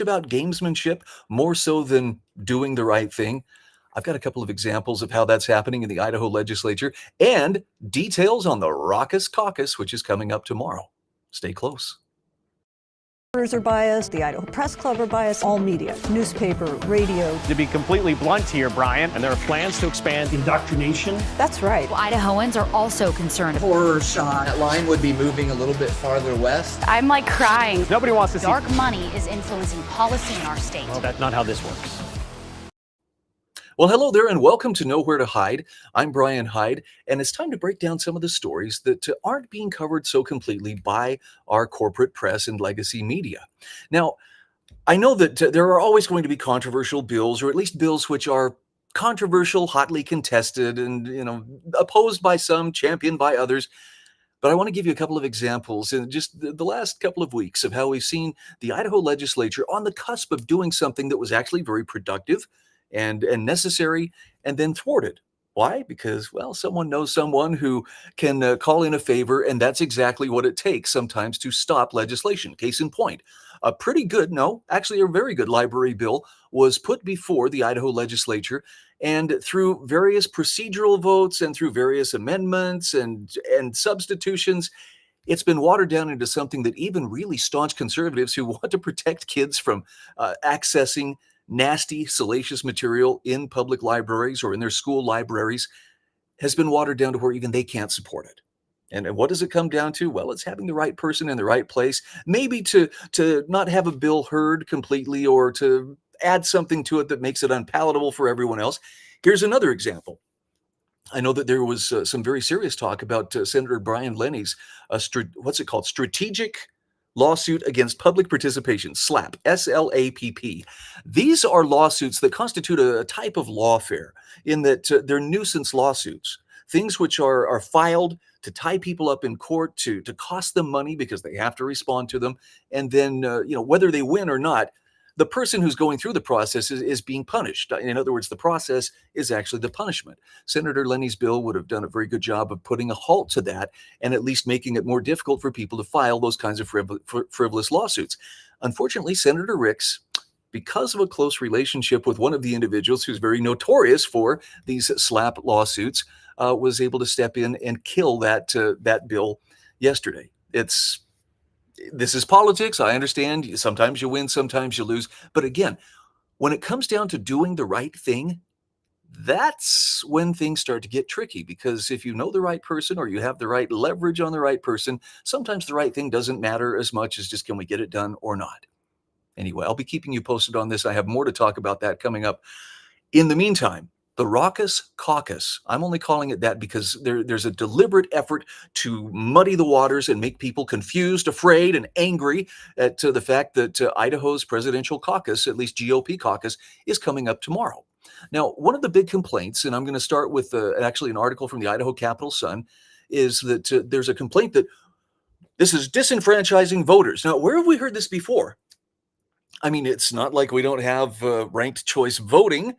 about gamesmanship more so than doing the right thing? I've got a couple of examples of how that's happening in the Idaho legislature and details on the Raucous Caucus, which is coming up tomorrow. Stay close. Are biased, the Idaho Press Club are biased, all media, newspaper, radio. To be completely blunt here, Brian, and there are plans to expand indoctrination. That's right. Well, Idahoans are also concerned. Horror shot. That line would be moving a little bit farther west. I'm like crying. Nobody wants to see dark money is influencing policy in our state. Well, that's not how this works. Well, hello there and welcome to Nowhere to Hide. I'm Brian Hyde, and it's time to break down some of the stories that aren't being covered so completely by our corporate press and legacy media. Now, I know that there are always going to be controversial bills, or at least bills which are controversial, hotly contested, and opposed by some, championed by others. But I want to give you a couple of examples in just the last couple of weeks of how we've seen the Idaho legislature on the cusp of doing something that was actually very productive and necessary, and then thwarted. Why? Because, well, someone knows someone who can call in a favor, and that's exactly what it takes sometimes to stop legislation. Case in point, a pretty good, no, actually a very good library bill was put before the Idaho legislature, and through various procedural votes and through various amendments and substitutions, it's been watered down into something that even really staunch conservatives who want to protect kids from accessing nasty, salacious material in public libraries or in their school libraries has been watered down to where even they can't support it. And what does it come down to? Well, it's having the right person in the right place, maybe to not have a bill heard completely or to add something to it that makes it unpalatable for everyone else. Here's another example. I know that there was some very serious talk about Senator Brian Lenny's, strategic lawsuit against public participation, SLAPP, S-L-A-P-P. These are lawsuits that constitute a type of lawfare in that they're nuisance lawsuits, things which are filed to tie people up in court, to cost them money because they have to respond to them. And then, whether they win or not, the person who's going through the process is being punished. In other words, the process is actually the punishment. Senator Lenny's bill would have done a very good job of putting a halt to that and at least making it more difficult for people to file those kinds of frivolous lawsuits. Unfortunately, Senator Ricks, because of a close relationship with one of the individuals who's very notorious for these SLAPP lawsuits, was able to step in and kill that bill yesterday. This is politics. I understand. Sometimes you win, sometimes you lose. But again, when it comes down to doing the right thing, that's when things start to get tricky, because if you know the right person or you have the right leverage on the right person, sometimes the right thing doesn't matter as much as just can we get it done or not. Anyway, I'll be keeping you posted on this. I have more to talk about that coming up. In the meantime, the Raucous Caucus, I'm only calling it that because there's a deliberate effort to muddy the waters and make people confused, afraid, and angry at the fact that Idaho's presidential caucus, at least GOP caucus, is coming up tomorrow. Now, one of the big complaints, and I'm going to start with actually an article from the Idaho Capital Sun, is that there's a complaint that this is disenfranchising voters. Now, where have we heard this before? I mean, it's not like we don't have ranked choice voting,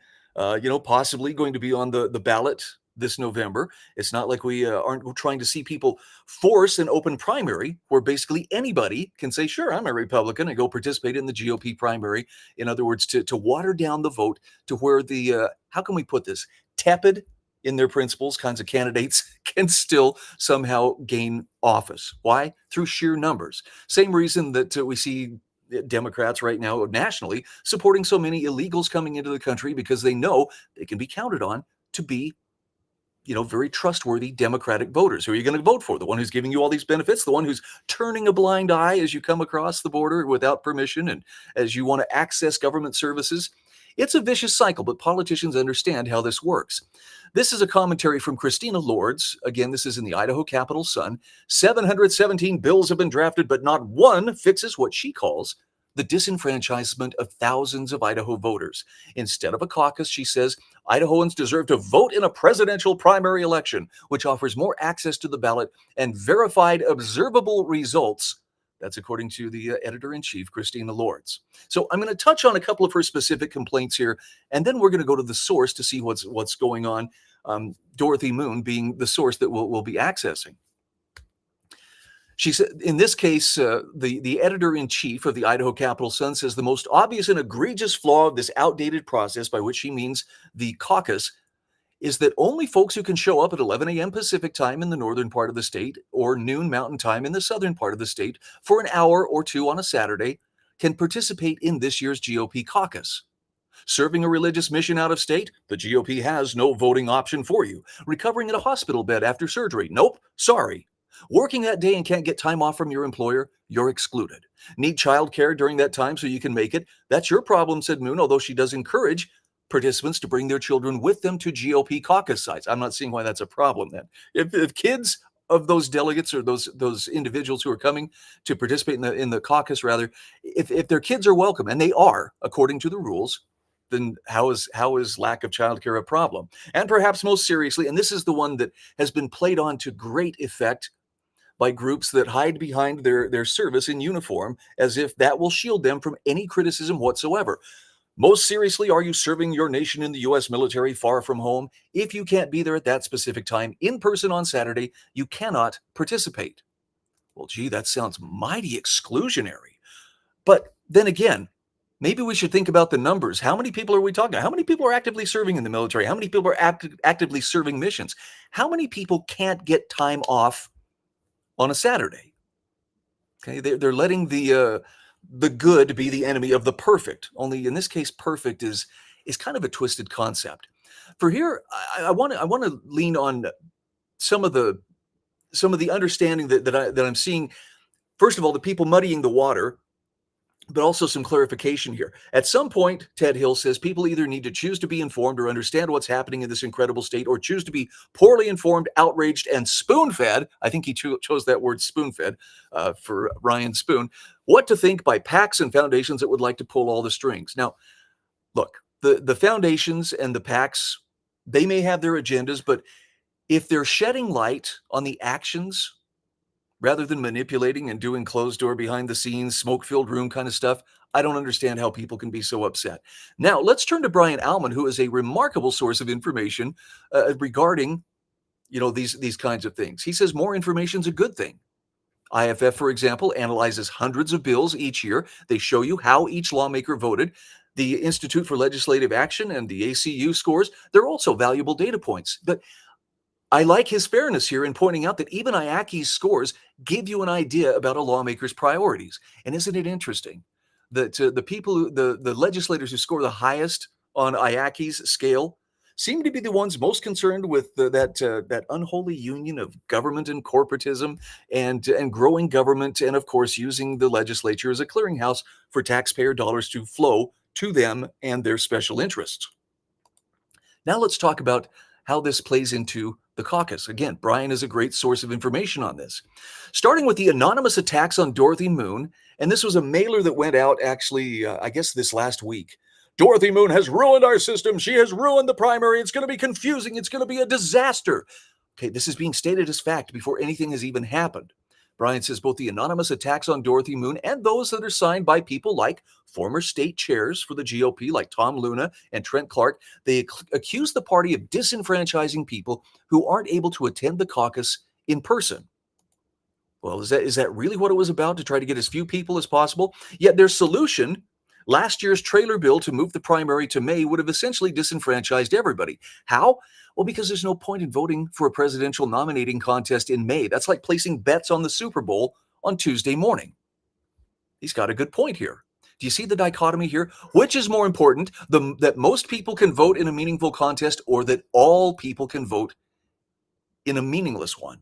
possibly going to be on the ballot this November. It's not like we aren't trying to see people force an open primary where basically anybody can say, sure, I'm a Republican, and go participate in the GOP primary. In other words, to water down the vote to where the, how can we put this, tepid in their principles kinds of candidates can still somehow gain office. Why? Through sheer numbers. Same reason that we see Democrats right now nationally supporting so many illegals coming into the country, because they know they can be counted on to be, very trustworthy Democratic voters. Who are you going to vote for? The one who's giving you all these benefits, the one who's turning a blind eye as you come across the border without permission and as you want to access government services? It's a vicious cycle, but politicians understand how this works. This is a commentary from Christina Lords. Again, this is in the Idaho Capital Sun. 717 bills have been drafted, but not one fixes what she calls the disenfranchisement of thousands of Idaho voters. Instead of a caucus, she says, Idahoans deserve to vote in a presidential primary election, which offers more access to the ballot and verified observable results. That's according to the editor-in-chief, Christina Lords. So I'm going to touch on a couple of her specific complaints here, and then we're going to go to the source to see what's going on, Dorothy Moon being the source that we'll be accessing. She said, in this case, the editor-in-chief of the Idaho Capital Sun says the most obvious and egregious flaw of this outdated process, by which she means the caucus, is that only folks who can show up at 11 a.m. Pacific time in the northern part of the state or noon Mountain time in the southern part of the state for an hour or two on a Saturday can participate in this year's GOP caucus. Serving a religious mission out of state, the GOP has no voting option for you. Recovering in a hospital bed after surgery, nope, sorry. Working that day and can't get time off from your employer, you're excluded. Need childcare during that time so you can make it? That's your problem, said Moon, although she does encourage participants to bring their children with them to GOP caucus sites. I'm not seeing why that's a problem then. If kids of those delegates or those individuals who are coming to participate in the caucus, rather, if their kids are welcome, and they are according to the rules, then how is lack of childcare a problem? And perhaps most seriously, and this is the one that has been played on to great effect by groups that hide behind their service in uniform as if that will shield them from any criticism whatsoever. Most seriously, are you serving your nation in the U.S. military far from home? If you can't be there at that specific time in person on Saturday, you cannot participate. Well, gee, that sounds mighty exclusionary. But then again, maybe we should think about the numbers. How many people are we talking about? How many people are actively serving in the military? How many people are actively serving missions? How many people can't get time off on a Saturday? Okay, they're letting the good be the enemy of the perfect. Only in this case, perfect is kind of a twisted concept. For here, I want to lean on some of the understanding that I'm seeing. First of all, the people muddying the water, but also some clarification here. At some point, Ted Hill says people either need to choose to be informed or understand what's happening in this incredible state, or choose to be poorly informed, outraged, and spoon-fed. I think he chose that word spoon-fed for Ryan Spoon. What to think by PACs and foundations that would like to pull all the strings. Now, look, the foundations and the PACs, they may have their agendas, but if they're shedding light on the actions rather than manipulating and doing closed door, behind the scenes, smoke-filled room kind of stuff, I don't understand how people can be so upset. Now, let's turn to Brian Allman, who is a remarkable source of information regarding, these kinds of things. He says more information is a good thing. IFF, for example, analyzes hundreds of bills each year. They show you how each lawmaker voted. The Institute for Legislative Action and the ACU scores, they're also valuable data points. But I like his fairness here in pointing out that even IACI's scores give you an idea about a lawmaker's priorities. And isn't it interesting that the people, the legislators who score the highest on IACI's scale seem to be the ones most concerned with that unholy union of government and corporatism and growing government, and of course using the legislature as a clearinghouse for taxpayer dollars to flow to them and their special interests. Now let's talk about how this plays into the caucus. Again, Brian is a great source of information on this. Starting with the anonymous attacks on Dorothy Moon, and this was a mailer that went out actually, I guess this last week. Dorothy Moon has ruined our system. She has ruined the primary. It's going to be confusing. It's going to be a disaster. Okay, this is being stated as fact before anything has even happened. Brian says both the anonymous attacks on Dorothy Moon and those that are signed by people like former state chairs for the GOP, like Tom Luna and Trent Clark, they accuse the party of disenfranchising people who aren't able to attend the caucus in person. Well, is that really what it was about, to try to get as few people as possible? Yet their solution, last year's trailer bill to move the primary to May, would have essentially disenfranchised everybody. How? Well, because there's no point in voting for a presidential nominating contest in May. That's like placing bets on the Super Bowl on Tuesday morning. He's got a good point here. Do you see the dichotomy here? Which is more important, that most people can vote in a meaningful contest, or that all people can vote in a meaningless one?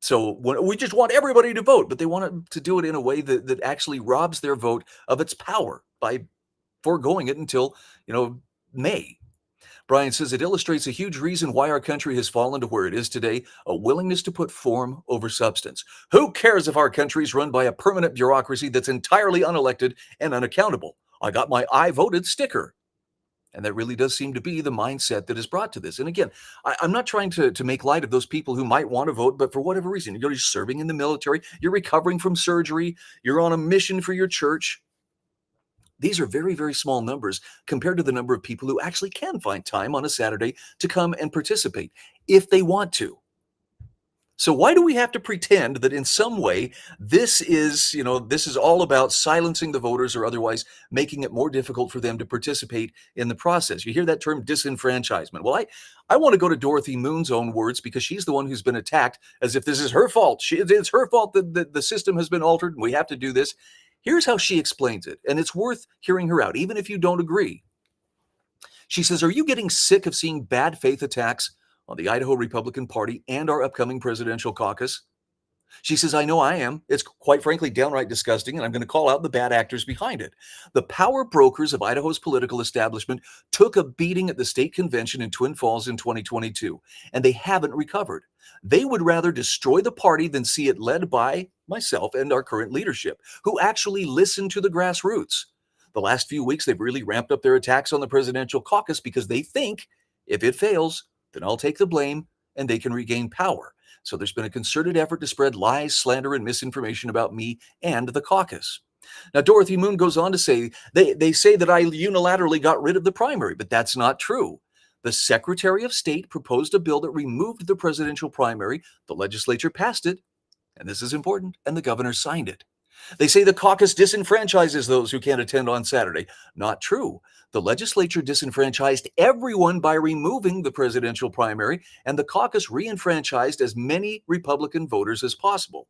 So we just want everybody to vote, but they want to do it in a way that actually robs their vote of its power by foregoing it until, May. Brian says it illustrates a huge reason why our country has fallen to where it is today, a willingness to put form over substance. Who cares if our country is run by a permanent bureaucracy that's entirely unelected and unaccountable? I got my I voted sticker. And that really does seem to be the mindset that is brought to this. And again, I'm not trying to make light of those people who might want to vote, but for whatever reason, you're serving in the military, you're recovering from surgery, you're on a mission for your church. These are very, very small numbers compared to the number of people who actually can find time on a Saturday to come and participate if they want to. So why do we have to pretend that in some way this is all about silencing the voters or otherwise making it more difficult for them to participate in the process? You hear that term disenfranchisement. Well, I want to go to Dorothy Moon's own words because she's the one who's been attacked as if this is her fault. It's her fault that the system has been altered and we have to do this. Here's how she explains it, and it's worth hearing her out, even if you don't agree. She says, "Are you getting sick of seeing bad faith attacks on the Idaho Republican Party and our upcoming presidential caucus?" She says, "I know I am. It's quite frankly downright disgusting, and I'm going to call out the bad actors behind it. The power brokers of Idaho's political establishment took a beating at the state convention in Twin Falls in 2022, and they haven't recovered. They would rather destroy the party than see it led by myself and our current leadership, who actually listen to the grassroots. The last few weeks, they've really ramped up their attacks on the presidential caucus because they think if it fails, then I'll take the blame and they can regain power. So there's been a concerted effort to spread lies, slander, and misinformation about me and the caucus." Now, Dorothy Moon goes on to say, they say that I unilaterally got rid of the primary, but that's not true. The Secretary of State proposed a bill that removed the presidential primary. The legislature passed it, and this is important, and the governor signed it. They say the caucus disenfranchises those who can't attend on Saturday. Not true. The legislature disenfranchised everyone by removing the presidential primary, and the caucus reenfranchised as many Republican voters as possible.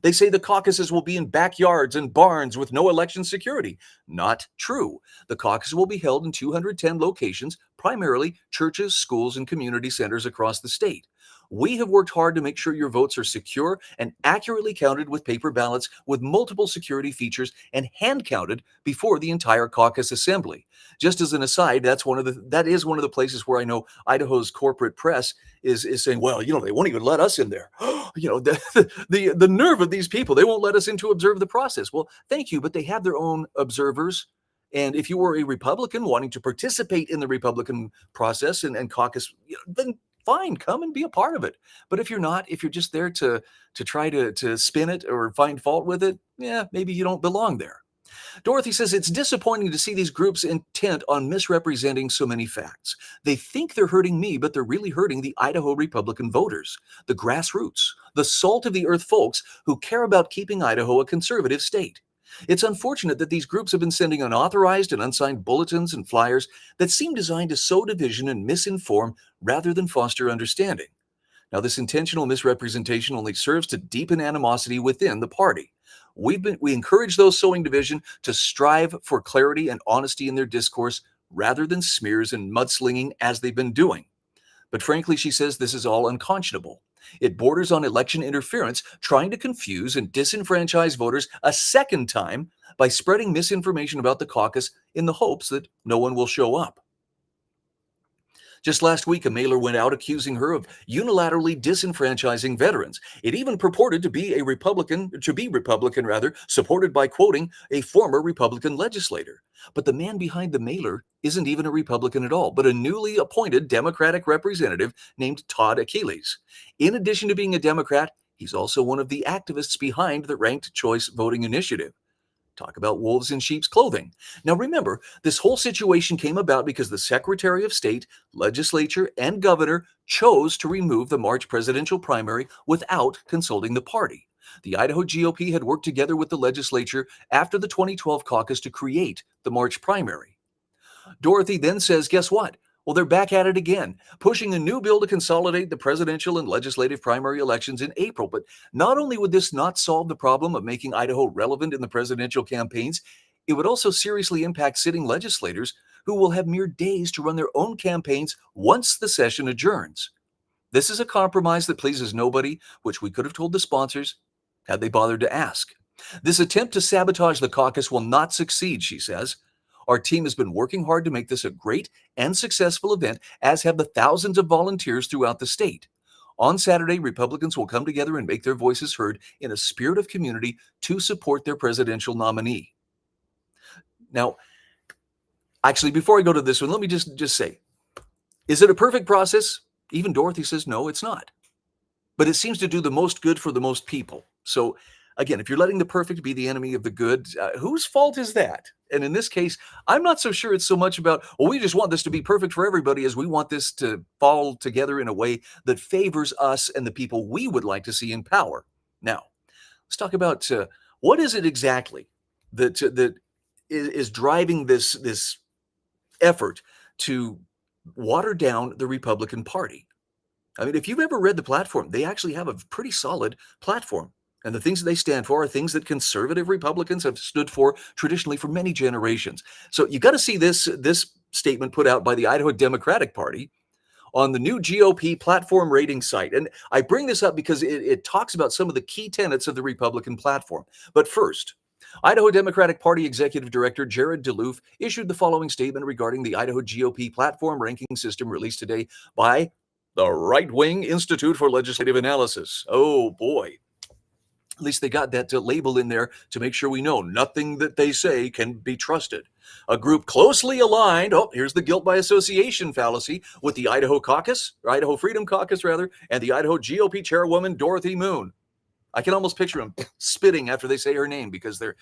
They say the caucuses will be in backyards and barns with no election security. Not true. The caucus will be held in 210 locations, primarily churches, schools, and community centers across the state. We have worked hard to make sure your votes are secure and accurately counted with paper ballots with multiple security features and hand counted before the entire caucus assembly. Just as an aside, that is one of the places where I know Idaho's corporate press is saying, well, they won't even let us in there. The nerve of these people, they won't let us in to observe the process. Well, thank you, but they have their own observers. And if you were a Republican wanting to participate in the Republican process and caucus, then fine, come and be a part of it. But if you're not, if you're just there to try to spin it or find fault with it, yeah, maybe you don't belong there. Dorothy says it's disappointing to see these groups intent on misrepresenting so many facts. They think they're hurting me, but they're really hurting the Idaho Republican voters, the grassroots, the salt of the earth folks who care about keeping Idaho a conservative state. It's unfortunate that these groups have been sending unauthorized and unsigned bulletins and flyers that seem designed to sow division and misinform rather than foster understanding. Now, this intentional misrepresentation only serves to deepen animosity within the party. We encourage those sowing division to strive for clarity and honesty in their discourse rather than smears and mudslinging as they've been doing. But frankly, she says this is all unconscionable. It borders on election interference, trying to confuse and disenfranchise voters a second time by spreading misinformation about the caucus in the hopes that no one will show up. Just last week, a mailer went out accusing her of unilaterally disenfranchising veterans. It even purported to be Republican, supported by quoting a former Republican legislator. But the man behind the mailer isn't even a Republican at all, but a newly appointed Democratic representative named Todd Achilles. In addition to being a Democrat, he's also one of the activists behind the Ranked Choice Voting Initiative. Talk about wolves in sheep's clothing. Now remember, this whole situation came about because the Secretary of State, legislature, and governor chose to remove the March presidential primary without consulting the party. The Idaho GOP had worked together with the legislature after the 2012 caucus to create the March primary. Dorothy then says, guess what? Well, they're back at it again, pushing a new bill to consolidate the presidential and legislative primary elections in April. But not only would this not solve the problem of making Idaho relevant in the presidential campaigns, it would also seriously impact sitting legislators who will have mere days to run their own campaigns once the session adjourns. This is a compromise that pleases nobody, which we could have told the sponsors had they bothered to ask. This attempt to sabotage the caucus will not succeed, she says. Our team has been working hard to make this a great and successful event, as have the thousands of volunteers throughout the state. On Saturday, Republicans will come together and make their voices heard in a spirit of community to support their presidential nominee. Now, actually, before I go to this one, let me just say, is it a perfect process? Even Dorothy says, no, it's not. But it seems to do the most good for the most people. So Again, if you're letting the perfect be the enemy of the good, whose fault is that? And in this case, I'm not so sure it's so much about, well, we just want this to be perfect for everybody, as we want this to fall together in a way that favors us and the people we would like to see in power. Now, let's talk about what is it exactly that is driving this effort to water down the Republican Party. I mean, if you've ever read the platform, they actually have a pretty solid platform. And the things that they stand for are things that conservative Republicans have stood for traditionally for many generations. So you got to see this statement put out by the Idaho Democratic Party on the new GOP platform rating site. And I bring this up because it talks about some of the key tenets of the Republican platform. But first, Idaho Democratic Party Executive Director Jared DeLoof issued the following statement regarding the Idaho GOP platform ranking system released today by the Right Wing Institute for Legislative Analysis. Oh boy. At least they got that label in there to make sure we know nothing that they say can be trusted. A group closely aligned, here's the guilt by association fallacy, with the Idaho Caucus, or Idaho Freedom Caucus rather, and the Idaho GOP chairwoman Dorothy Moon. I can almost picture them spitting after they say her name because they're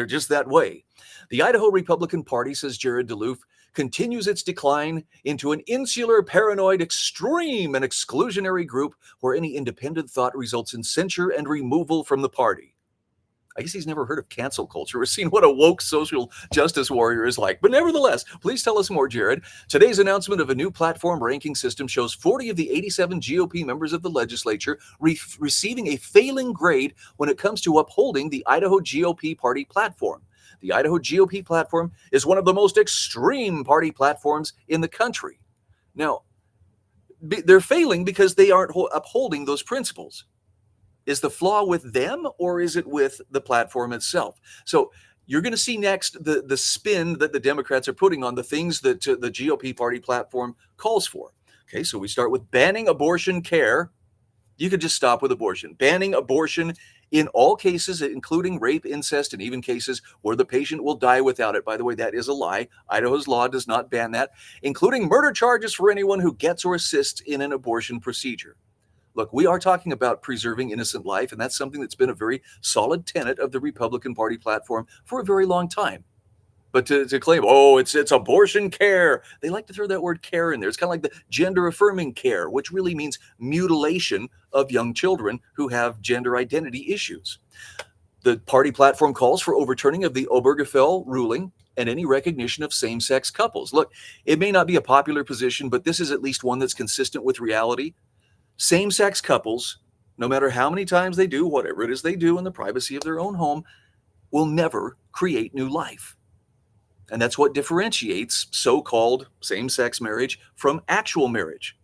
just that way. The Idaho Republican Party, says Jared DeLoof, continues its decline into an insular, paranoid, extreme, and exclusionary group where any independent thought results in censure and removal from the party. I guess he's never heard of cancel culture or seen what a woke social justice warrior is like. But nevertheless, please tell us more, Jared. Today's announcement of a new platform ranking system shows 40 of the 87 GOP members of the legislature receiving a failing grade when it comes to upholding the Idaho GOP party platform. The Idaho GOP platform is one of the most extreme party platforms in the country. Now, they're failing because they aren't upholding those principles. Is the flaw with them, or is it with the platform itself? So you're going to see next the spin that the Democrats are putting on the things that the GOP party platform calls for. Okay, so we start with banning abortion care. You could just stop with abortion. Banning abortion in all cases, including rape, incest, and even cases where the patient will die without it. By the way, that is a lie. Idaho's law does not ban that, including murder charges for anyone who gets or assists in an abortion procedure. Look, we are talking about preserving innocent life, and that's something that's been a very solid tenet of the Republican Party platform for a very long time. But to claim, it's abortion care, they like to throw that word care in there. It's kind of like the gender-affirming care, which really means mutilation of young children who have gender identity issues. The party platform calls for overturning of the Obergefell ruling and any recognition of same-sex couples. Look, it may not be a popular position, but this is at least one that's consistent with reality. Same-sex couples, no matter how many times they do whatever it is they do in the privacy of their own home, will never create new life. And that's what differentiates so-called same-sex marriage from actual marriage.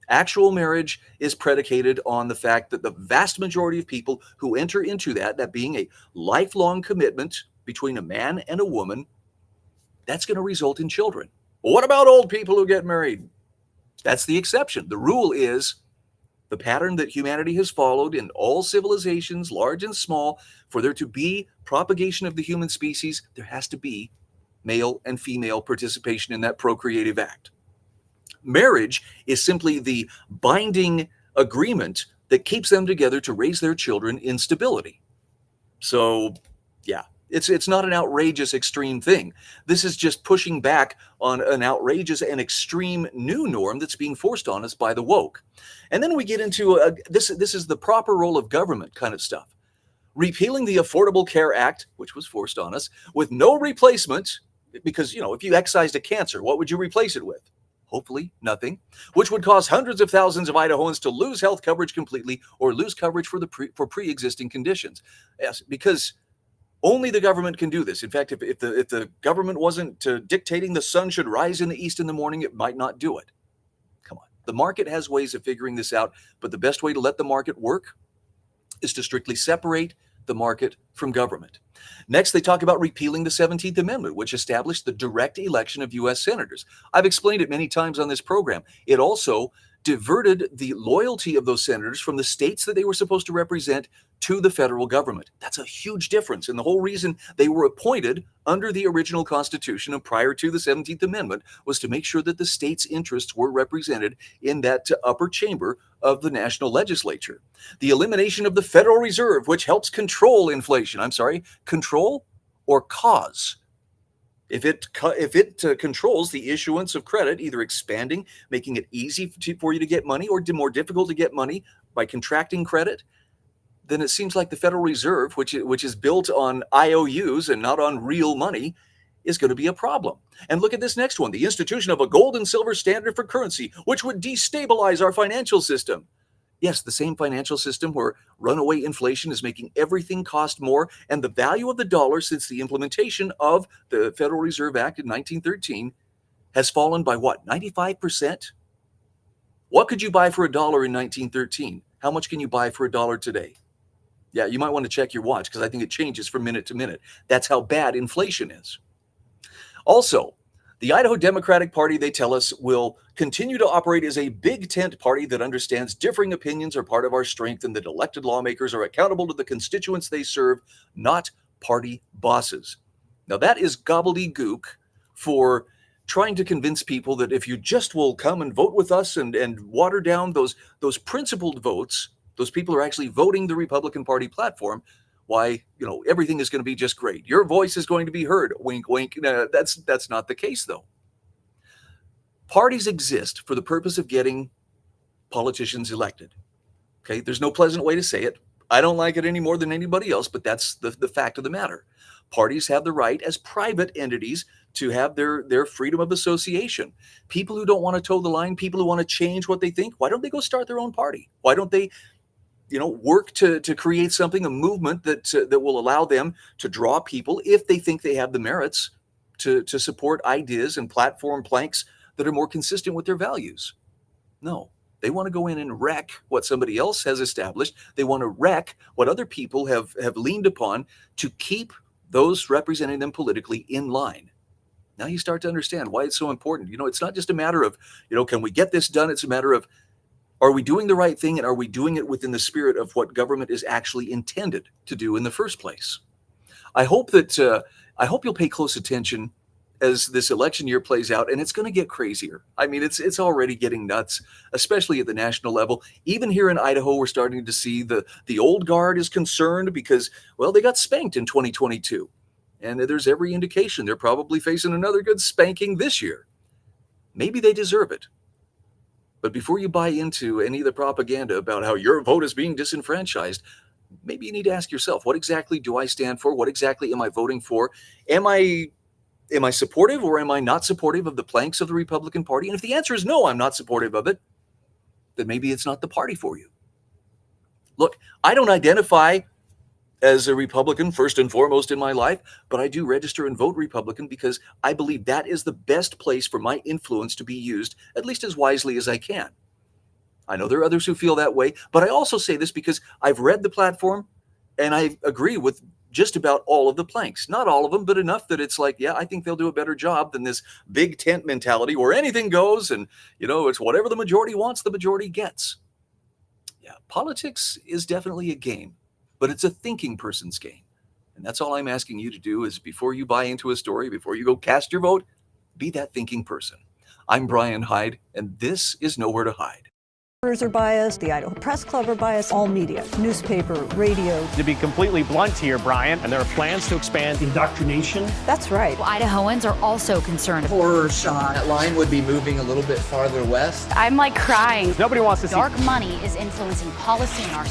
Actual marriage is predicated on the fact that the vast majority of people who enter into that being a lifelong commitment between a man and a woman, that's going to result in children. Well, what about old people who get married? That's the exception. The rule is the pattern that humanity has followed in all civilizations, large and small. For there to be propagation of the human species, there has to be male and female participation in that procreative act. Marriage is simply the binding agreement that keeps them together to raise their children in stability. So, yeah, it's not an outrageous extreme thing. This is just pushing back on an outrageous and extreme new norm that's being forced on us by the woke. And then we get into this is the proper role of government kind of stuff. Repealing the Affordable Care Act, which was forced on us, with no replacement, because, if you excised a cancer, what would you replace it with? Hopefully nothing, which would cause hundreds of thousands of Idahoans to lose health coverage completely or lose coverage for pre-existing conditions. Yes, because only the government can do this. In fact, if the government wasn't dictating the sun should rise in the east in the morning, it might not do it. Come on. The market has ways of figuring this out, but the best way to let the market work is to strictly separate the market from government. Next, they talk about repealing the 17th Amendment, which established the direct election of U.S. senators. I've explained it many times on this program. It also diverted the loyalty of those senators from the states that they were supposed to represent to the federal government. That's a huge difference. And the whole reason they were appointed under the original Constitution and prior to the 17th Amendment was to make sure that the states' interests were represented in that upper chamber of the national legislature. The elimination of the Federal Reserve, which helps control inflation. I'm sorry, control or cause? If it controls the issuance of credit, either expanding, making it easy for you to get money, or more difficult to get money by contracting credit, then it seems like the Federal Reserve, which is built on IOUs and not on real money, is going to be a problem. And look at this next one, the institution of a gold and silver standard for currency, which would destabilize our financial system. Yes, the same financial system where runaway inflation is making everything cost more, and the value of the dollar since the implementation of the Federal Reserve Act in 1913 has fallen by what, 95%? What could you buy for $1 in 1913? How much can you buy for $1 today? Yeah, you might want to check your watch because I think it changes from minute to minute. That's how bad inflation is. Also, the Idaho Democratic Party, they tell us, will continue to operate as a big tent party that understands differing opinions are part of our strength and that elected lawmakers are accountable to the constituents they serve, not party bosses. Now, that is gobbledygook for trying to convince people that if you just will come and vote with us and water down those principled votes, those people are actually voting the Republican Party platform, why, everything is going to be just great. Your voice is going to be heard. Wink, wink. That's not the case, though. Parties exist for the purpose of getting politicians elected. Okay, there's no pleasant way to say it. I don't like it any more than anybody else, but that's the fact of the matter. Parties have the right as private entities to have their freedom of association. People who don't want to toe the line, people who want to change what they think, why don't they go start their own party? Why don't they work to create something, a movement that will allow them to draw people if they think they have the merits to support ideas and platform planks that are more consistent with their values. No, they want to go in and wreck what somebody else has established. They want to wreck what other people have leaned upon to keep those representing them politically in line. Now you start to understand why it's so important. It's not just a matter of, can we get this done? It's a matter of, are we doing the right thing, and are we doing it within the spirit of what government is actually intended to do in the first place? I hope you'll pay close attention as this election year plays out, and it's going to get crazier. I mean, it's already getting nuts, especially at the national level. Even here in Idaho, we're starting to see the old guard is concerned because, well, they got spanked in 2022, and there's every indication they're probably facing another good spanking this year. Maybe they deserve it. But before you buy into any of the propaganda about how your vote is being disenfranchised, maybe you need to ask yourself, what exactly do I stand for? What exactly am I voting for? Am I supportive or am I not supportive of the planks of the Republican Party? And if the answer is no, I'm not supportive of it, then maybe it's not the party for you. Look, I don't identify as a Republican first and foremost in my life, but I do register and vote Republican because I believe that is the best place for my influence to be used, at least as wisely as I can. I know there are others who feel that way, but I also say this because I've read the platform and I agree with just about all of the planks. Not all of them, but enough that it's like, yeah, I think they'll do a better job than this big tent mentality where anything goes and, it's whatever the majority wants, the majority gets. Yeah, politics is definitely a game, but it's a thinking person's game. And that's all I'm asking you to do is before you buy into a story, before you go cast your vote, be that thinking person. I'm Brian Hyde, and this is Nowhere to Hide. Are biased, the Idaho Press Club are biased, all media, newspaper, radio. To be completely blunt here, Brian, and there are plans to expand indoctrination. That's right. Well, Idahoans are also concerned. Horror shot. That line would be moving a little bit farther west. I'm crying. Nobody wants to see Dark money is influencing policy in our